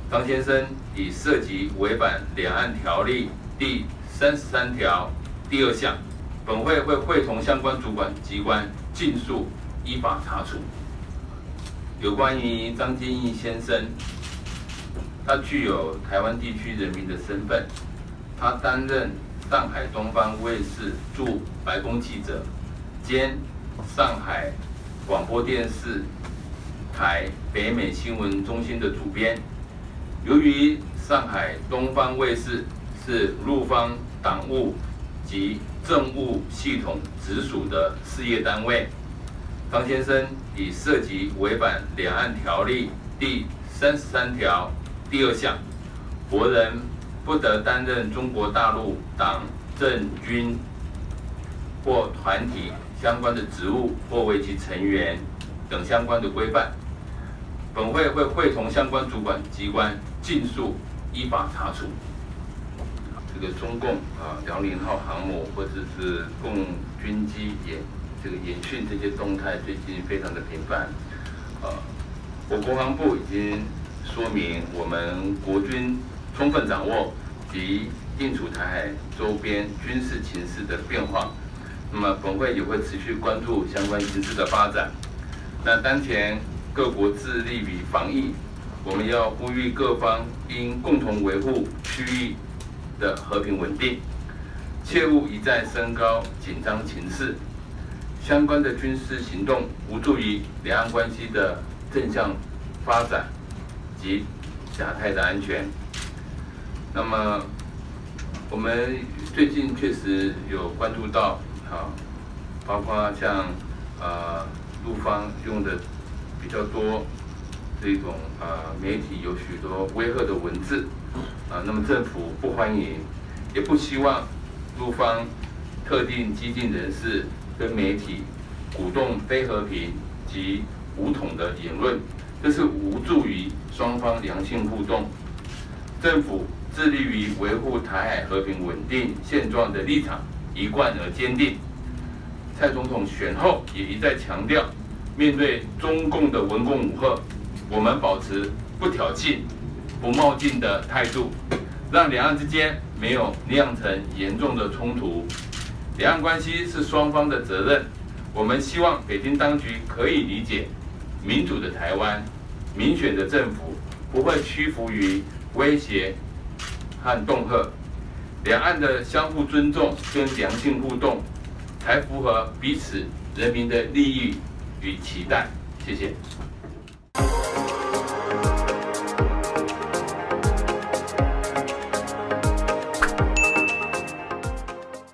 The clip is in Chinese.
张先生已涉及违反两岸条例第33条第2项，本会会会同相关主管机关尽速依法查处。有关于张建义先生，他具有台湾地区人民的身份，他担任上海东方卫视驻白宫记者兼上海广播电视台北美新闻中心的主编。由于上海东方卫视是陆方党务及政务系统直属的事业单位，张先生已涉及违反两岸条例第33条第2项，国人不得担任中国大陆党政军或团体相关的职务或为其成员等相关的规范。本会会会同相关主管机关尽速依法查处。这个中共辽宁号航母或者是共军机演训这些动态，最近非常的频繁。我国防部已经说明，我们国军充分掌握及应处台海周边军事情势的变化。那么本会也会持续关注相关情势的发展。那当前各国致力于防疫，我们要呼吁各方应共同维护区域的和平稳定，切勿一再升高紧张情势。相关的军事行动无助于两岸关系的正向发展及亚太的安全。那么，我们最近确实有关注到包括像陆方用的比较多这种媒体有许多威吓的文字那么政府不欢迎，也不希望陆方特定激进人士跟媒体鼓动非和平及武统的言论，这是无助于双方良性互动。政府致力于维护台海和平稳定现状的立场一贯而坚定。蔡总统选后也一再强调，面对中共的文攻武吓，我们保持不挑衅、不冒进的态度，让两岸之间没有酿成严重的冲突。两岸关系是双方的责任，我们希望北京当局可以理解，民主的台湾、民选的政府不会屈服于威胁和恫吓，两岸的相互尊重跟良性互动，才符合彼此人民的利益与期待。谢谢。